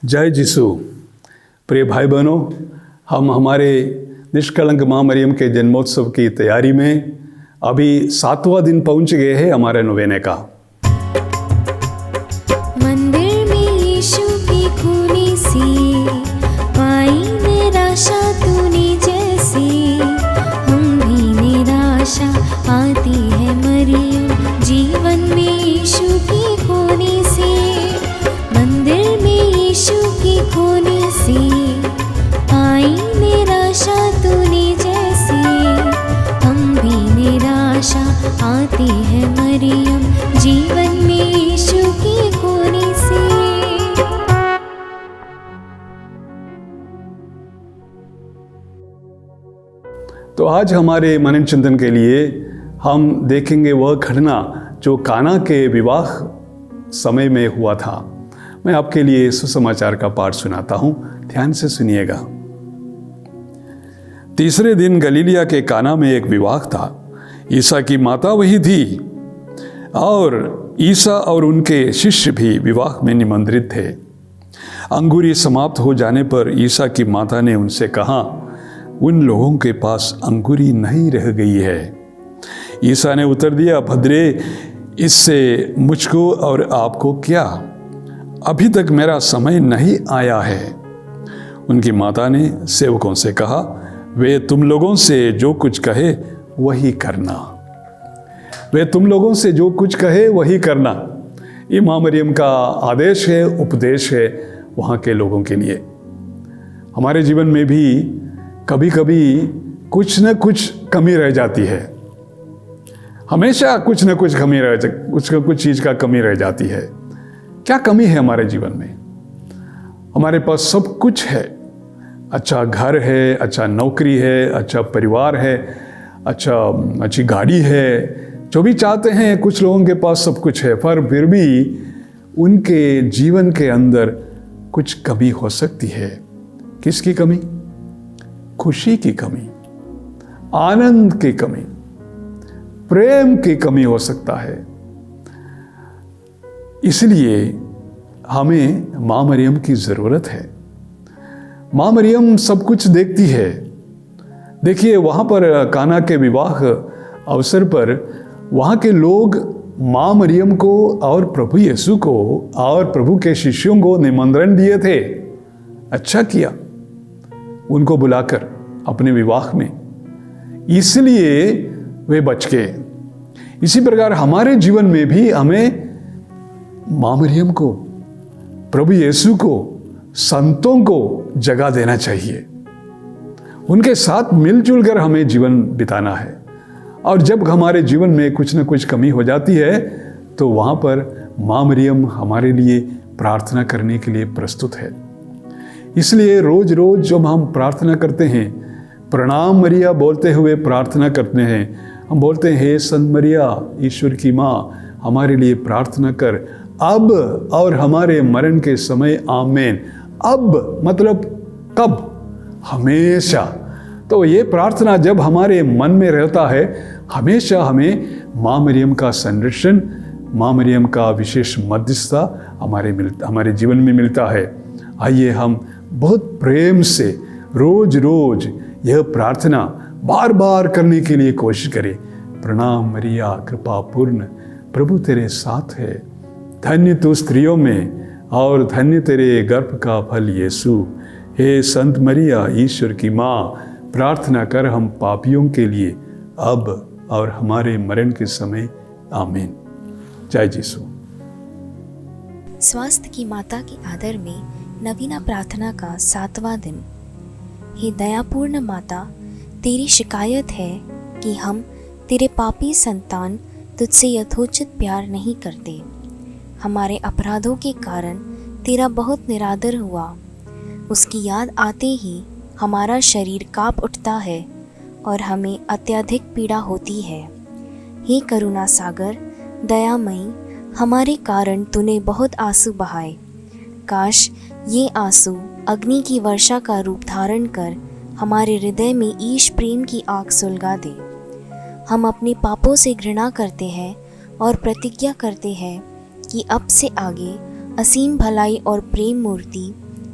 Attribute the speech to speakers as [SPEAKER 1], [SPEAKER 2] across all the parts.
[SPEAKER 1] जय जिसु। प्रिय भाई बहनों, हम हमारे निष्कलंक माँ मरियम के जन्मोत्सव की तैयारी में अभी 7वां दिन पहुंच गए हैं हमारे नोवेने का।
[SPEAKER 2] मंदिर में यीशु की खूनी सी पाई निराशा तूने जैसी, हम भी निराशा आती है मरियम जीवन में यीशु की खूनी सी। मंदिर में यीशु की खूनी सी पाई निराशा तूने जैसी, हम भी निराशा आती है मरियम जीवन में यीशु की खूनी सी।
[SPEAKER 1] तो आज हमारे मनन चिंतन के लिए हम देखेंगे वह घटना जो काना के विवाह समय में हुआ था। मैं आपके लिए सुसमाचार का पाठ सुनाता हूं, ध्यान से सुनिएगा। तीसरे दिन गलीलिया के काना में एक विवाह था। ईसा की माता वही थी और ईसा और उनके शिष्य भी विवाह में निमंत्रित थे। अंगूरी समाप्त हो जाने पर ईसा की माता ने उनसे कहा, उन लोगों के पास अंगूरी नहीं रह गई है। ईसा ने उत्तर दिया, भद्रे, इससे मुझको और आपको क्या? अभी तक मेरा समय नहीं आया है। उनकी माता ने सेवकों से कहा, वे तुम लोगों से जो कुछ कहे वही करना। वे तुम लोगों से जो कुछ कहे वही करना। ये माँ मरियम का आदेश है, उपदेश है वहाँ के लोगों के लिए। हमारे जीवन में भी कभी कभी कुछ न कुछ कमी रह जाती है। हमेशा कुछ न कुछ कमी रह कुछ चीज़ का कमी रह जाती है। क्या कमी है हमारे जीवन में? हमारे पास सब कुछ है। अच्छा घर है, अच्छा नौकरी है, अच्छा परिवार है, अच्छी गाड़ी है, जो भी चाहते हैं। कुछ लोगों के पास सब कुछ है, पर फिर भी उनके जीवन के अंदर कुछ कमी हो सकती है। किसकी कमी? खुशी की कमी, आनंद की कमी, प्रेम की कमी हो सकता है। इसलिए हमें माँ मरियम की ज़रूरत है। माँ मरियम सब कुछ देखती है। देखिए, वहाँ पर काना के विवाह अवसर पर वहाँ के लोग माँ मरियम को और प्रभु यीशु को और प्रभु के शिष्यों को निमंत्रण दिए थे। अच्छा किया उनको बुलाकर अपने विवाह में, इसलिए वे बच गए। इसी प्रकार हमारे जीवन में भी हमें माँ मरियम को, प्रभु यीशु को, संतों को जगह देना चाहिए। उनके साथ मिलजुल कर हमें जीवन बिताना है। और जब हमारे जीवन में कुछ न कुछ कमी हो जाती है तो वहाँ पर माँ मरियम हमारे लिए प्रार्थना करने के लिए प्रस्तुत है। इसलिए रोज रोज जब हम प्रार्थना करते हैं, प्रणाम मरिया बोलते हुए प्रार्थना करते हैं, हम बोलते हैं, हे संत मरिया, ईश्वर की माँ, हमारे लिए प्रार्थना कर, अब और हमारे मरण के समय, आमीन। अब मतलब कब? हमेशा। तो ये प्रार्थना जब हमारे मन में रहता है, हमेशा हमें माँ मरियम का संरक्षण, माँ मरियम का विशेष मध्यस्थता हमारे जीवन में मिलता है। आइए हम बहुत प्रेम से रोज रोज यह प्रार्थना बार बार करने के लिए कोशिश करें। प्रणाम मरिया, कृपा पूर्ण, प्रभु तेरे साथ है, धन्य तू स्त्रियों में और धन्य तेरे गर्भ का फल यीशु। हे संत मरिया, ईश्वर की माँ, प्रार्थना कर हम पापियों के लिए, अब और हमारे मरण के समय, आमीन। जय यीशु।
[SPEAKER 2] स्वास्थ्य की माता के आदर में नवीना प्रार्थना का 7वां दिन। हे दयापूर्ण माता, तेरी शिकायत है कि हम तेरे पापी संतान तुझसे यथोचित प्यार नहीं करते। हमारे अपराधों के कारण तेरा बहुत निरादर हुआ। उसकी याद आते ही हमारा शरीर काँप उठता है और हमें अत्यधिक पीड़ा होती है। हे करुणा सागर, दयामयी, हमारे कारण तूने बहुत आंसू बहाए। काश ये आंसू अग्नि की वर्षा का रूप धारण कर हमारे हृदय में ईश प्रेम की आग सुलगा दे। हम अपने पापों से घृणा करते हैं और प्रतिज्ञा करते हैं कि अब से आगे असीम भलाई और प्रेम मूर्ति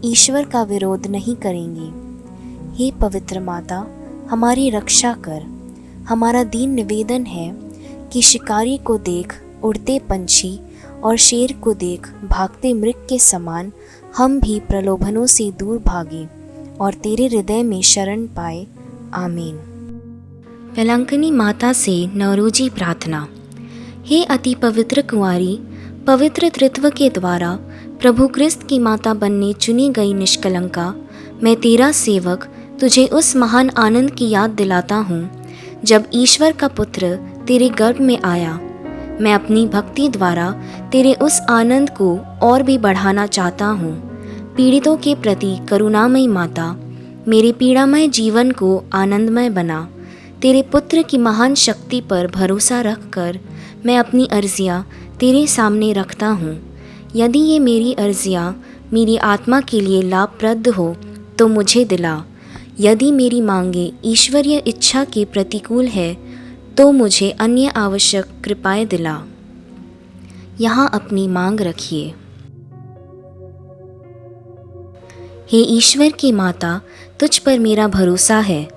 [SPEAKER 2] ईश्वर का विरोध नहीं करेंगे। हे पवित्र माता, हमारी रक्षा कर। हमारा दीन निवेदन है कि शिकारी को देख उड़ते पंछी और शेर को देख भागते मृग के समान हम भी प्रलोभनों से दूर भागे और तेरे हृदय में शरण पाए। आमीन। वेलांकनी माता से नवरोजी प्रार्थना। हे अति पवित्र कुंवारी, पवित्र त्रित्व के द्वारा प्रभु क्रिस्त की माता बनने चुनी गई निष्कलंका, मैं तेरा सेवक तुझे उस महान आनंद की याद दिलाता हूँ जब ईश्वर का पुत्र तेरे गर्भ में आया। मैं अपनी भक्ति द्वारा तेरे उस आनंद को और भी बढ़ाना चाहता हूँ। पीड़ितों के प्रति करुणामयी माता, मेरे पीड़ामय जीवन को आनंदमय बना। तेरे पुत्र की महान शक्ति पर भरोसा रखकर मैं अपनी अर्जियाँ तेरे सामने रखता हूँ। यदि ये मेरी अर्जियाँ मेरी आत्मा के लिए लाभप्रद हो तो मुझे दिला। यदि मेरी मांगे ईश्वरीय इच्छा के प्रतिकूल है तो मुझे अन्य आवश्यक कृपाएं दिला। यहाँ अपनी मांग रखिए। हे ईश्वर की माता, तुझ पर मेरा भरोसा है,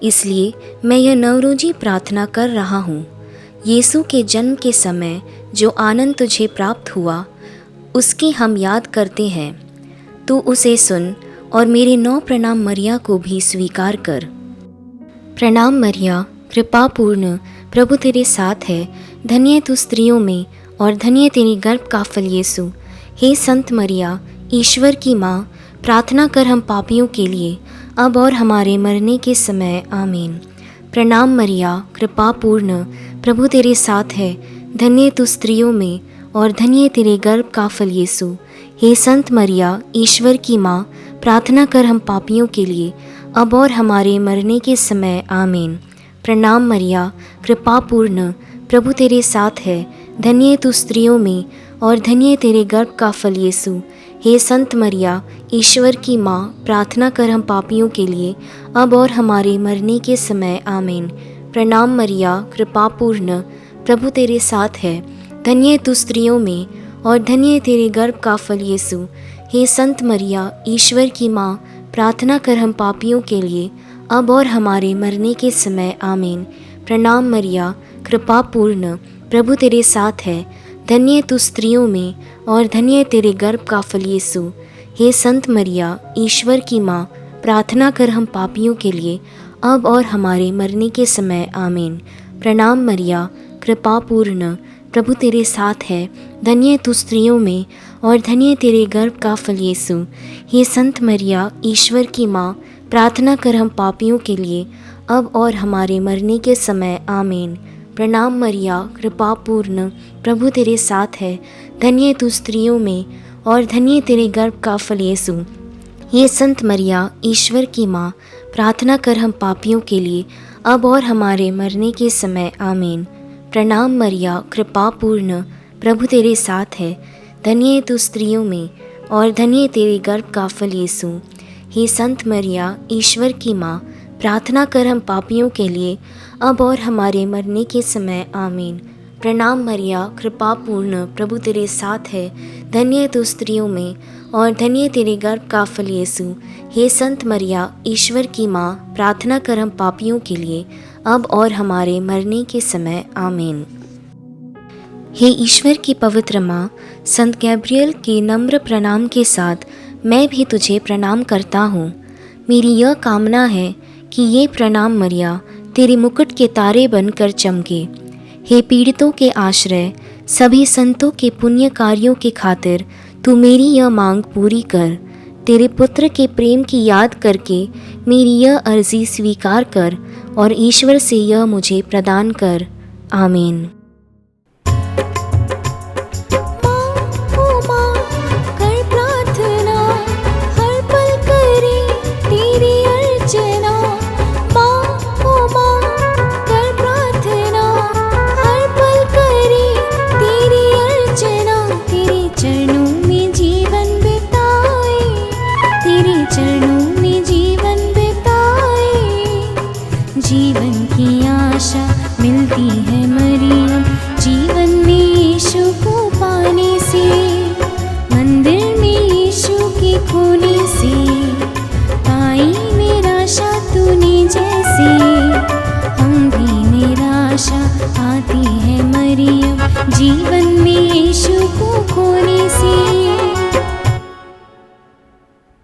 [SPEAKER 2] इसलिए मैं यह नवरोजी प्रार्थना कर रहा हूँ। यीशु के जन्म के समय जो आनंद तुझे प्राप्त हुआ उसकी हम याद करते हैं। तू उसे सुन और मेरे 9 प्रणाम मरिया को भी स्वीकार कर। प्रणाम मरिया, कृपा पूर्ण, प्रभु तेरे साथ है। धन्य तू स्त्रियों में और धन्य तेरे गर्भ का फल यीशु। हे संत मरिया, ईश्वर की माँ, प्रार्थना कर हम पापियों के लिए अब और हमारे मरने के समय। आमीन। प्रणाम मरिया, कृपा पूर्ण, प्रभु तेरे साथ है। धन्य तू स्त्रियों में और धन्य तेरे गर्भ का फल यीशु। हे संत मरिया, ईश्वर की माँ, प्रार्थना कर हम पापियों के लिए अब और हमारे मरने के समय। आमीन। प्रणाम मरिया, कृपा पूर्ण, प्रभु तेरे साथ है। धन्य तू स्त्रियों में और धन्य तेरे गर्भ का फल यीशु। हे संत मरिया, ईश्वर की माँ, प्रार्थना कर हम पापियों के लिए अब और हमारे मरने के समय। आमीन। प्रणाम मरिया, कृपा पूर्ण, प्रभु तेरे साथ है। धन्य तू स्त्रियों में और धन्य तेरे गर्भ का फल यीशु। हे संत मरिया, ईश्वर की माँ, प्रार्थना कर हम पापियों के लिए अब और हमारे मरने के समय। आमीन। प्रणाम मरिया, कृपा पूर्ण, प्रभु तेरे साथ है। धन्य तू स्त्रियों में और धन्य तेरे गर्भ का फल यीशु। हे संत मरिया, ईश्वर की माँ, प्रार्थना कर हम पापियों के लिए अब और हमारे मरने के समय। आमीन। प्रणाम मरिया, कृपा पूर्ण, प्रभु तेरे साथ है। धन्य तू स्त्रियों में और धन्य तेरे गर्भ का फल यीशु। हे संत मरिया, ईश्वर की माँ, प्रार्थना कर हम पापियों के लिए अब और हमारे मरने के समय। आमीन। प्रणाम मरिया, कृपा पूर्ण, प्रभु तेरे साथ है। धन्य तू स्त्रियों में और धन्य तेरे गर्भ का फल यीशु। हे संत मरिया, ईश्वर की माँ, प्रार्थना कर हम पापियों के लिए अब और हमारे मरने के समय। आमीन। प्रणाम मरिया, कृपा पूर्ण, प्रभु तेरे साथ है। धन्य तू स्त्रियों में और धन्य तेरे गर्भ का फल यीशु। हे संत मरिया, ईश्वर की माँ, प्रार्थना कर हम पापियों के लिए अब और हमारे मरने के समय। आमीन। प्रणाम मरिया, कृपा पूर्ण, प्रभु तेरे साथ है। धन्य तू स्त्रियों में और धन्य तेरे गर्भ का फल यीशु। हे संत मरिया, ईश्वर की माँ, प्रार्थना कर हम पापियों के लिए अब और हमारे मरने के समय। आमीन। हे ईश्वर की पवित्र माँ, संत गैब्रियल के नम्र प्रणाम के साथ मैं भी तुझे प्रणाम करता हूँ। मेरी यह कामना है कि ये प्रणाम मरिया तेरे मुकुट के तारे बनकर चमके। हे पीड़ितों के आश्रय, सभी संतों के पुण्य कार्यों के खातिर तू मेरी यह मांग पूरी कर। तेरे पुत्र के प्रेम की याद करके मेरी यह अर्जी स्वीकार कर और ईश्वर से यह मुझे प्रदान कर। आमीन।
[SPEAKER 3] जीवन की आशा मिलती है मरिया। आशा आती है मरियम, जीवन में यीशु को